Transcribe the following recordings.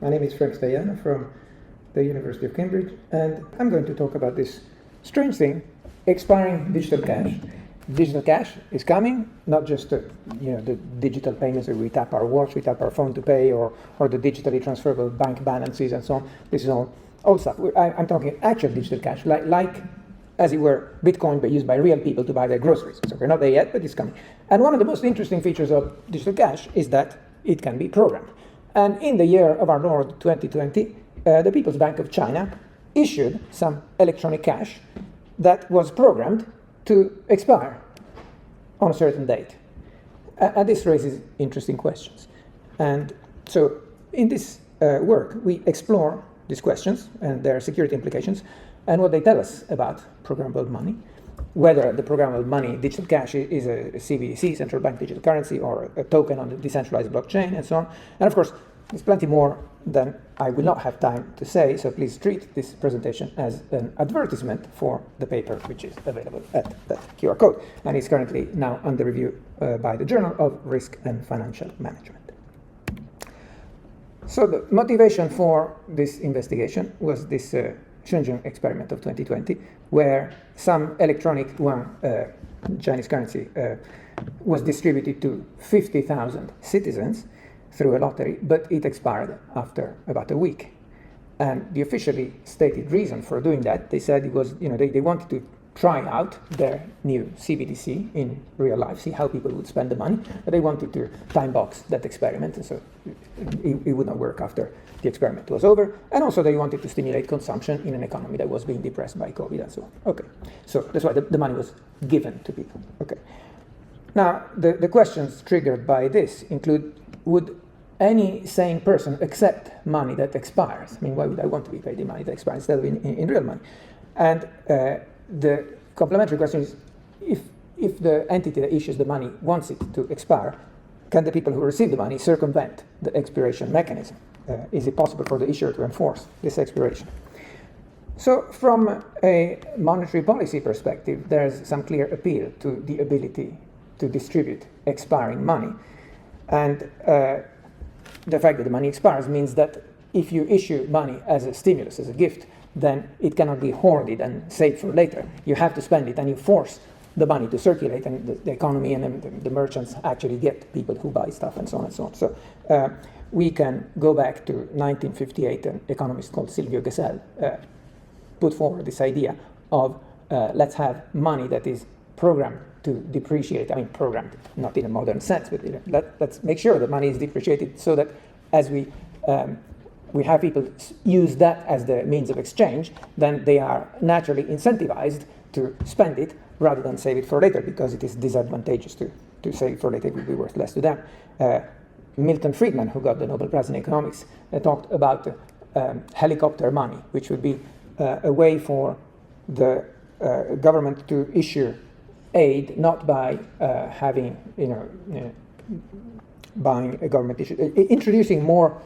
My name is Stajano from the University of Cambridge, and I'm going to talk about this strange thing, expiring digital cash. Digital cash is coming, not just the digital payments where we tap our watch, we tap our phone to pay, or the digitally transferable bank balances and so on. This is all old stuff. I'm talking actual digital cash, like as it were, Bitcoin, but used by real people to buy their groceries. So we're not there yet, but it's coming. And one of the most interesting features of digital cash is that it can be programmed. And in the year of our Lord 2020, the People's Bank of China issued some electronic cash that was programmed to expire on a certain date. And this raises interesting questions. And so in this work, we explore these questions and their security implications and what they tell us about programmable money, whether the programmable money, digital cash, is a CBDC, central bank digital currency, or a token on the decentralized blockchain, and so on. And of course, there's plenty more than I will not have time to say, so please treat this presentation as an advertisement for the paper, which is available at that QR code, and is currently now under review by the Journal of Risk and Financial Management. So the motivation for this investigation was this Shenzhen experiment of 2020, where some electronic Chinese currency was distributed to 50,000 citizens through a lottery, but it expired after about a week. And the officially stated reason for doing that, they said it was, they wanted to try out their new CBDC in real life, see how people would spend the money, but they wanted to time box that experiment, and so it would not work after the experiment was over. And also they wanted to stimulate consumption in an economy that was being depressed by COVID and so on. Okay, so that's why the money was given to people. Okay. Now, the questions triggered by this include, would any sane person accept money that expires? I mean, why would I want to be paid in money that expires instead of in real money? And the complementary question is, if the entity that issues the money wants it to expire, can the people who receive the money circumvent the expiration mechanism? Is it possible for the issuer to enforce this expiration? So from a monetary policy perspective, there's some clear appeal to the ability to distribute expiring money. And the fact that the money expires means that if you issue money as a stimulus, as a gift, then it cannot be hoarded and saved for later. You have to spend it, and you force the money to circulate, and the economy and the merchants actually get people who buy stuff, and so on and so on. So we can go back to 1958, an economist called Silvio Gesell put forward this idea of let's have money that is programmed to depreciate. I mean, programmed, not in a modern sense, but let's make sure that money is depreciated so that as we have people use that as the means of exchange, then they are naturally incentivized to spend it rather than save it for later, because it is disadvantageous to save it for later. It would be worth less to them. Milton Friedman, who got the Nobel Prize in Economics, talked about helicopter money, which would be a way for the government to issue aid, not by buying a government issue, introducing more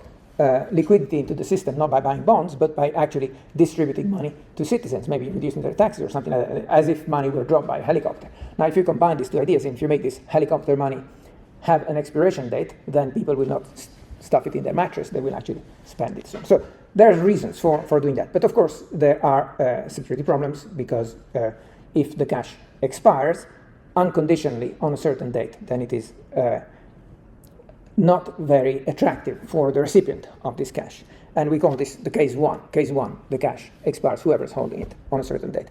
liquidity into the system, not by buying bonds, but by actually distributing money to citizens, maybe reducing their taxes or something like that, as if money were dropped by a helicopter. Now, if you combine these two ideas, and if you make this helicopter money have an expiration date, then people will not stuff it in their mattress, they will actually spend it soon. So there's reasons for doing that. But of course, there are security problems, because if the cash expires unconditionally on a certain date, then it is not very attractive for the recipient of this cash. And we call this the case one. Case one, the cash expires, whoever's holding it, on a certain date.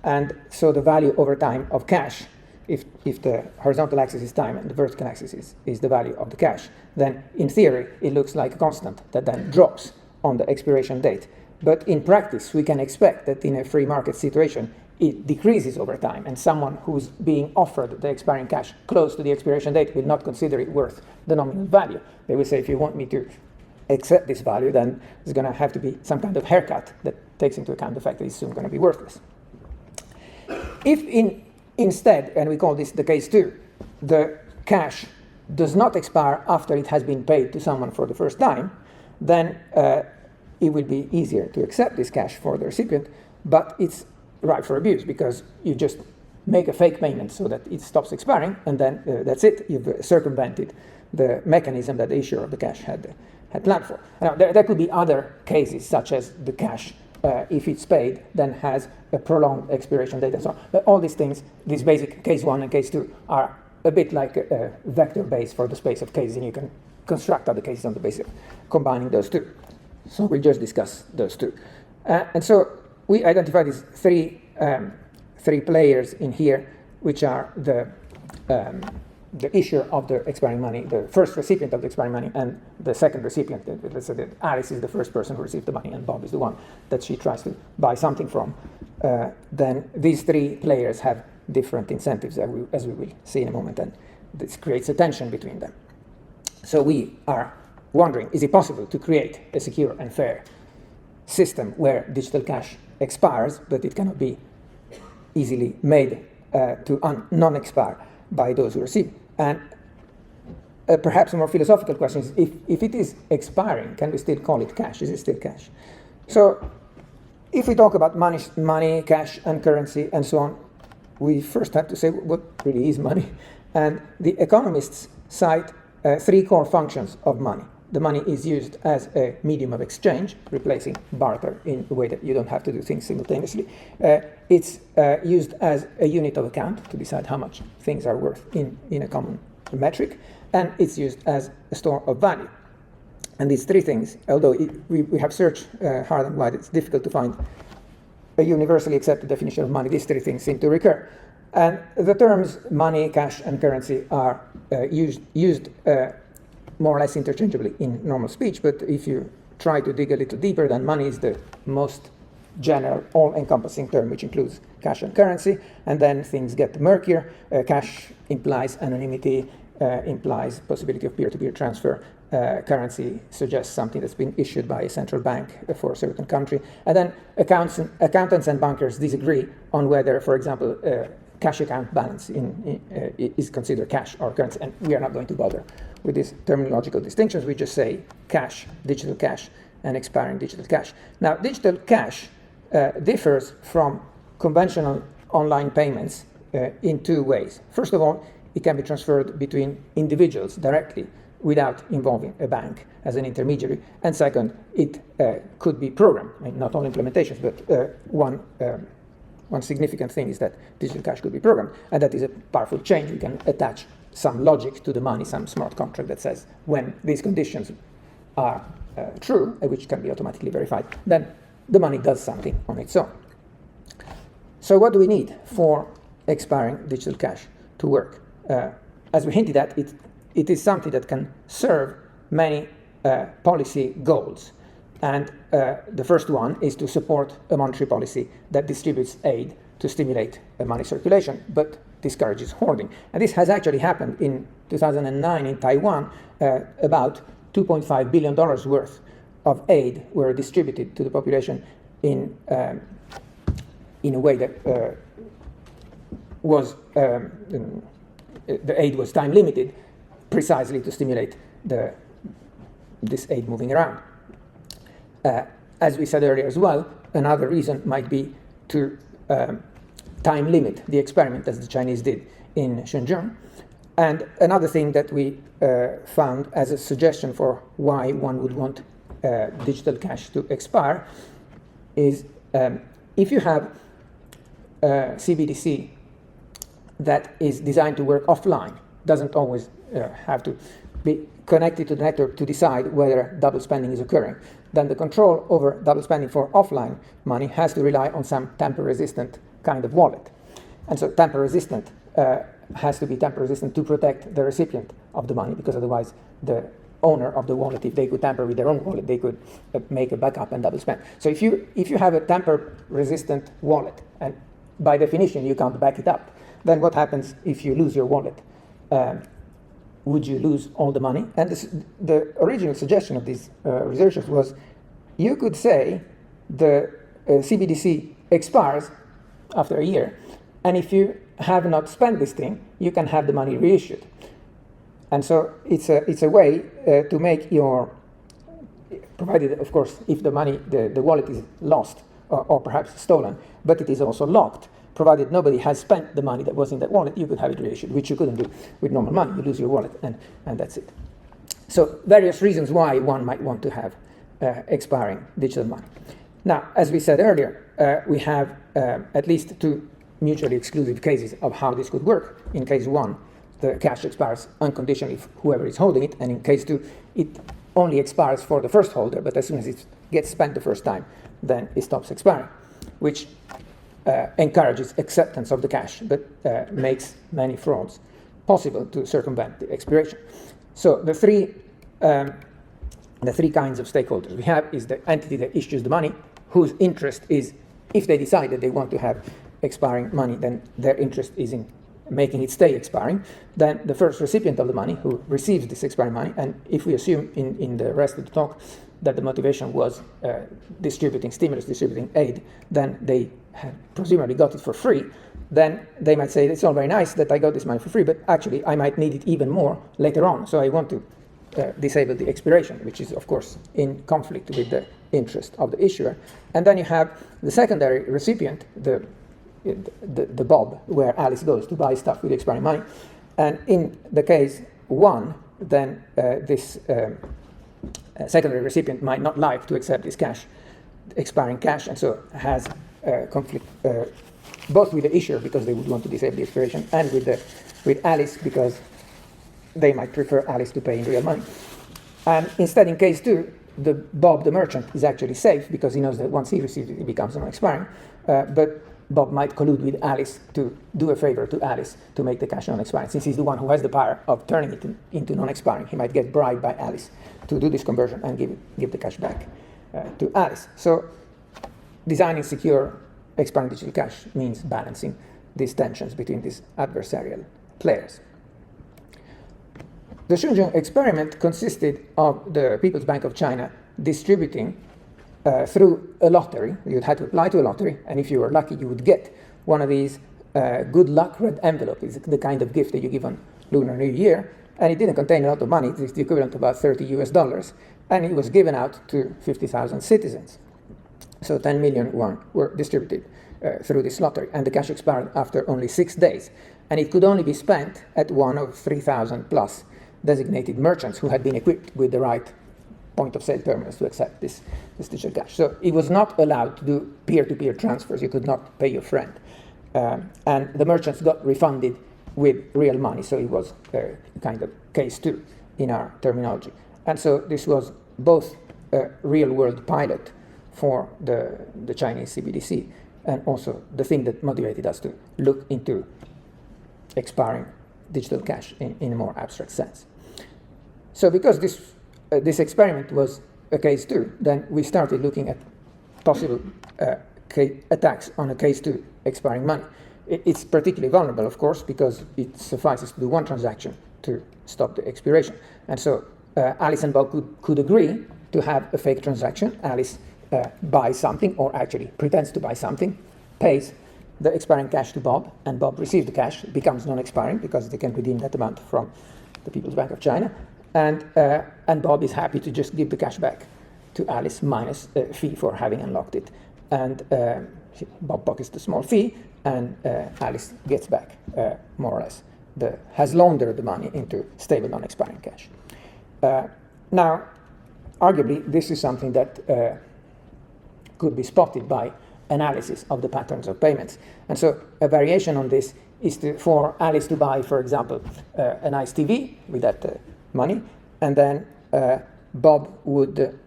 And so the value over time of cash, if the horizontal axis is time and the vertical axis is the value of the cash, then in theory it looks like a constant that then drops on the expiration date. But in practice, we can expect that in a free market situation, it decreases over time, and someone who's being offered the expiring cash close to the expiration date will not consider it worth the nominal value. They will say, if you want me to accept this value, then there's going to have to be some kind of haircut that takes into account the fact that it's soon going to be worthless. If instead, and we call this the case two, the cash does not expire after it has been paid to someone for the first time, then it will be easier to accept this cash for the recipient, but it's ripe for abuse, because you just make a fake payment so that it stops expiring, and then that's it. You've circumvented the mechanism that the issuer of the cash had had planned for. Now, there could be other cases, such as the cash, if it's paid, then has a prolonged expiration date and so on. But all these things, these basic case 1 and case 2, are a bit like a vector base for the space of cases, and you can construct other cases on the basis of combining those two. So we'll just discuss those two. And so we identify these three players in here, which are the issuer of the expiring money, the first recipient of the expiring money, and the second recipient. Let's say that Alice is the first person who received the money, and Bob is the one that she tries to buy something from. Then these three players have different incentives, as we will see in a moment, and this creates a tension between them. So we are wondering, is it possible to create a secure and fair system where digital cash expires, but it cannot be easily made to non-expire by those who receive? And perhaps a more philosophical question is, if it is expiring, can we still call it cash? Is it still cash? So if we talk about money, cash, and currency, and so on, we first have to say what really is money. And the economists cite three core functions of money. The money is used as a medium of exchange, replacing barter in a way that you don't have to do things simultaneously. It's used as a unit of account to decide how much things are worth in a common metric, and it's used as a store of value. And these three things, although we have searched hard and wide, it's difficult to find a universally accepted definition of money. These three things seem to recur. And the terms money, cash, and currency are used more or less interchangeably in normal speech, but if you try to dig a little deeper, then money is the most general, all-encompassing term, which includes cash and currency, and then things get murkier. Cash implies anonymity, implies possibility of peer-to-peer transfer. Currency suggests something that's been issued by a central bank for a certain country. And then accountants and bankers disagree on whether, for example, cash account balance is considered cash or currency, and we are not going to bother with these terminological distinctions. We just say cash, digital cash, and expiring digital cash. Now, digital cash differs from conventional online payments in two ways. First of all, it can be transferred between individuals directly without involving a bank as an intermediary. And second, it could be programmed. I mean, not all implementations, but one significant thing is that digital cash could be programmed, and that is a powerful change. We can attach some logic to the money, some smart contract that says when these conditions are true, which can be automatically verified, then the money does something on its own. So what do we need for expiring digital cash to work? As we hinted at, it is something that can serve many policy goals. And the first one is to support a monetary policy that distributes aid to stimulate money circulation, but discourages hoarding. And this has actually happened in 2009 in Taiwan. About $2.5 billion worth of aid were distributed to the population in a way that was the aid was time limited, precisely to stimulate this aid moving around. As we said earlier as well, another reason might be to time limit the experiment, as the Chinese did in Shenzhen. And another thing that we found as a suggestion for why one would want digital cash to expire is if you have CBDC that is designed to work offline, doesn't always have to be connected to the network to decide whether double spending is occurring, then the control over double spending for offline money has to rely on some tamper-resistant kind of wallet. And so tamper-resistant has to be tamper-resistant to protect the recipient of the money, because otherwise the owner of the wallet, if they could tamper with their own wallet, they could make a backup and double spend. So if you have a tamper-resistant wallet, and by definition you can't back it up, then what happens if you lose your wallet? Would you lose all the money? And the original suggestion of these researchers was, you could say the CBDC expires after a year, and if you have not spent this thing, you can have the money reissued. And so it's a way to make your, provided of course if the money, the wallet is lost or perhaps stolen, but it is also locked. Provided nobody has spent the money that was in that wallet, you could have it reissued, which you couldn't do with normal money. You lose your wallet, and that's it. So various reasons why one might want to have expiring digital money. Now, as we said earlier, we have at least two mutually exclusive cases of how this could work. In case one, the cash expires unconditionally for whoever is holding it, and in case two, it only expires for the first holder, but as soon as it gets spent the first time, then it stops expiring, which encourages acceptance of the cash, but makes many frauds possible to circumvent the expiration. So the three kinds of stakeholders we have is the entity that issues the money, whose interest is, if they decide that they want to have expiring money, then their interest is in making it stay expiring. Then the first recipient of the money, who receives this expiring money, and if we assume in the rest of the talk that the motivation was distributing stimulus, distributing aid, then they presumably got it for free, then they might say, it's all very nice that I got this money for free, but actually I might need it even more later on, so I want to disable the expiration, which is of course in conflict with the interest of the issuer. And then you have the secondary recipient, the Bob, where Alice goes to buy stuff with expiring money. And in the case one, then this secondary recipient might not like to accept this cash, expiring cash, and so has conflict both with the issuer because they would want to disable the expiration, and with Alice because they might prefer Alice to pay in real money. And instead, in case two, Bob the merchant is actually safe because he knows that once he receives it, it becomes non-expiring. But Bob might collude with Alice to do a favor to Alice to make the cash non-expiring. Since he's the one who has the power of turning it into non-expiring, he might get bribed by Alice to do this conversion and give the cash back to Alice. So designing secure expiring digital cash means balancing these tensions between these adversarial players. The Xinjiang experiment consisted of the People's Bank of China distributing through a lottery. You'd had to apply to a lottery, and if you were lucky, you would get one of these good luck red envelopes. It's the kind of gift that you give on Lunar New Year, and it didn't contain a lot of money. It's the equivalent of about $30 US, and it was given out to 50,000 citizens. So 10 million yuan were distributed through this lottery, and the cash expired after only 6 days, and it could only be spent at one of 3,000 plus designated merchants who had been equipped with the right point-of-sale terminals to accept this digital cash. So it was not allowed to do peer-to-peer transfers. You could not pay your friend. And the merchants got refunded with real money, so it was kind of case two in our terminology. And so this was both a real-world pilot for the Chinese CBDC and also the thing that motivated us to look into expiring digital cash in a more abstract sense. So because this experiment was a case two, then we started looking at possible attacks on a case two expiring money. It's particularly vulnerable, of course, because it suffices to do one transaction to stop the expiration. And so Alice and Bob could agree to have a fake transaction. Alice buys something, or actually pretends to buy something, pays the expiring cash to Bob, and Bob receives the cash. It becomes non-expiring because they can redeem that amount from the People's Bank of China. And Bob is happy to just give the cash back to Alice minus a fee for having unlocked it. And Bob pockets the small fee, and Alice gets back more or less has laundered the money into stable non-expiring cash. Now, arguably, this is something that could be spotted by analysis of the patterns of payments. And so a variation on this is for Alice to buy, for example, a nice TV with that money, and then Bob would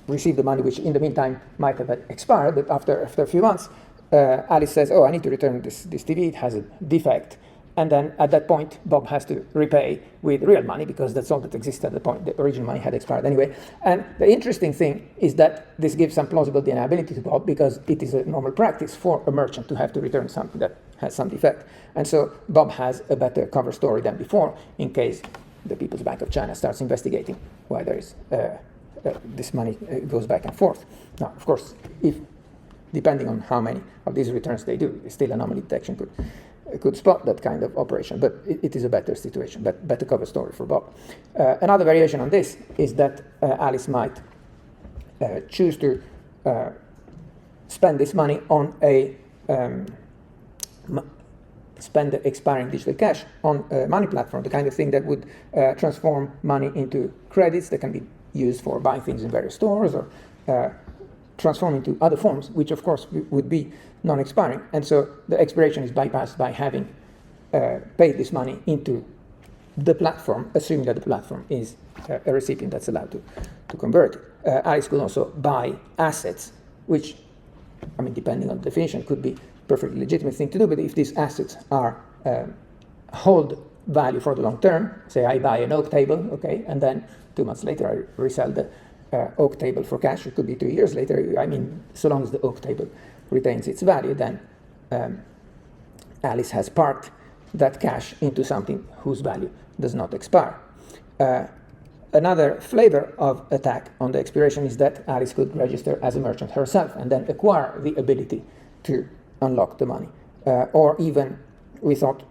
receive the money, which in the meantime might have expired, but after a few months, Alice says, oh, I need to return this TV, it has a defect. And then at that point, Bob has to repay with real money because that's all that exists at the point. The original money had expired anyway. And the interesting thing is that this gives some plausible deniability to Bob because it is a normal practice for a merchant to have to return something that has some defect. And so Bob has a better cover story than before in case the People's Bank of China starts investigating why there is this money goes back and forth. Now, of course, depending on how many of these returns they do, still anomaly detection could spot that kind of operation, but it is a better situation, better cover story for Bob. Another variation on this is that Alice might choose to spend this money on a spend the expiring digital cash on a money platform, the kind of thing that would transform money into credits that can be used for buying things in various stores or transform into other forms, which of course would be non-expiring. And so the expiration is bypassed by having paid this money into the platform, assuming that the platform is a recipient that's allowed to convert it. Alice could also buy assets, which, I mean, depending on the definition, could be a perfectly legitimate thing to do, but if these assets are hold value for the long term, say I buy an oak table, okay, and then 2 months later I resell the oak table for cash, it could be 2 years later, I mean, so long as the oak table retains its value, then Alice has parked that cash into something whose value does not expire. Another flavor of attack on the expiration is that Alice could register as a merchant herself and then acquire the ability to unlock the money. Or even, we thought,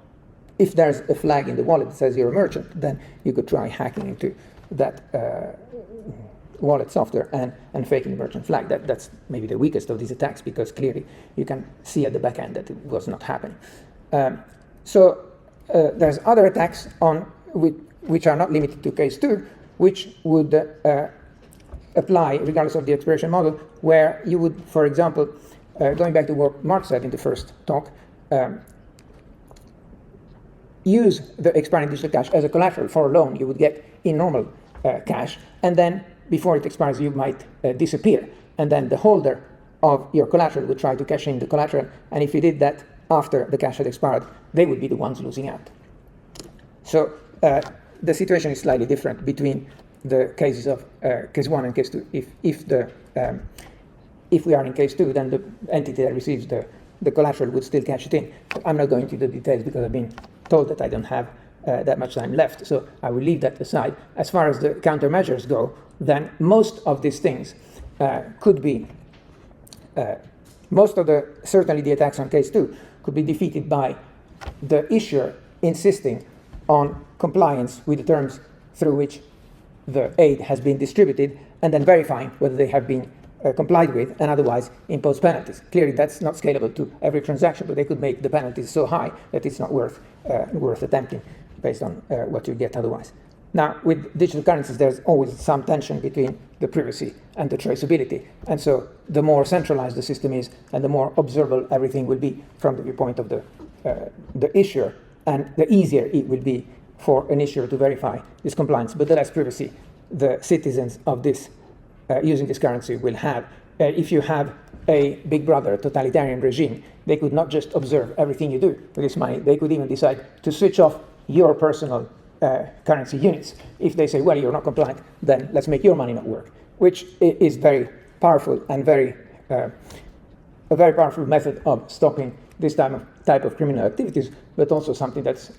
if there's a flag in the wallet that says you're a merchant, then you could try hacking into that wallet software and faking the merchant flag. That's maybe the weakest of these attacks, because clearly you can see at the back end that it was not happening. So there's other attacks which are not limited to case 2, which would apply regardless of the expiration model, where you would, for example, going back to what Mark said in the first talk, use the expiring digital cash as a collateral for a loan you would get in normal cash, and then before it expires you might disappear, and then the holder of your collateral would try to cash in the collateral, and if you did that after the cash had expired, they would be the ones losing out. So the situation is slightly different between the cases of case 1 and case 2. If we are in case 2, then the entity that receives the collateral would still cash it in. I'm not going into the details because I've been told that I don't have that much time left, so I will leave that aside. As far as the countermeasures go, then most of these things could be, certainly the attacks on case 2 could be defeated by the issuer insisting on compliance with the terms through which the aid has been distributed, and then verifying whether they have been complied with, and otherwise impose penalties. Clearly that's not scalable to every transaction, but they could make the penalties so high that it's not worth attempting based on what you get otherwise. Now, with digital currencies, there's always some tension between the privacy and the traceability, and so the more centralized the system is, and the more observable everything will be from the viewpoint of the issuer, and the easier it will be for an issuer to verify this compliance, but the less privacy the citizens of this using this currency will have. If you have a big brother, totalitarian regime, they could not just observe everything you do with this money, they could even decide to switch off your personal currency units. If they say, well, you're not compliant, then let's make your money not work, which is very powerful and a very powerful method of stopping this type of criminal activities, but also something that's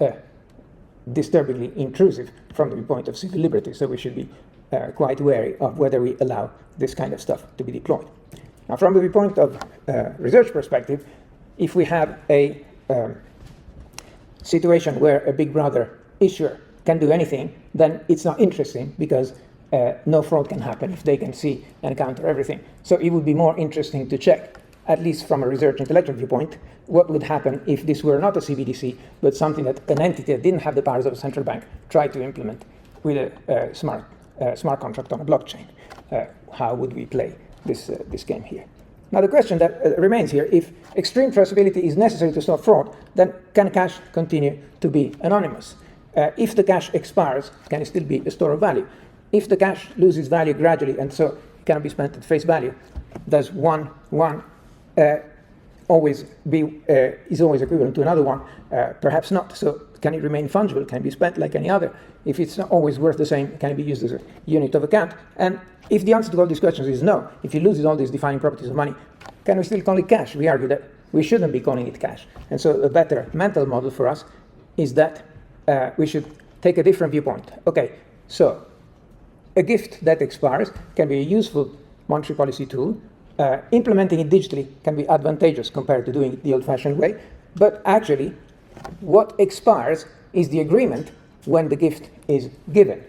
disturbingly intrusive from the viewpoint of civil liberty. So we should be quite wary of whether we allow this kind of stuff to be deployed. Now, from the viewpoint of research perspective, if we have a situation where a big brother issuer can do anything, then it's not interesting, because no fraud can happen if they can see and counter everything. So it would be more interesting to check, at least from a research intellectual viewpoint, what would happen if this were not a CBDC, but something that an entity that didn't have the powers of a central bank tried to implement with a smart contract on a blockchain. How would we play this game here? Now, the question that remains here, if extreme traceability is necessary to stop fraud, then can cash continue to be anonymous? If the cash expires, can it still be a store of value? If the cash loses value gradually and so it cannot be spent at face value, does one always is always equivalent to another one? Perhaps not. So can it remain fungible? Can it be spent like any other? If it's not always worth the same, can it be used as a unit of account? And if the answer to all these questions is no, if it loses all these defining properties of money, can we still call it cash? We argue that we shouldn't be calling it cash. And so a better mental model for us is that we should take a different viewpoint. Okay, so a gift that expires can be a useful monetary policy tool. Implementing it digitally can be advantageous compared to doing it the old-fashioned way. But actually, what expires is the agreement when the gift is given.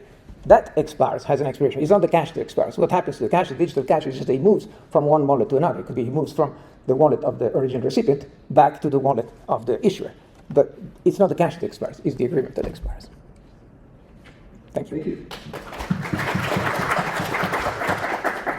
That expires, has an expiration. It's not the cash that expires. What happens to the cash, the digital cash, is just that it moves from one wallet to another. It could be it moves from the wallet of the original recipient back to the wallet of the issuer. it's not the cash that expires, it's the agreement that expires. Thank you. Thank you.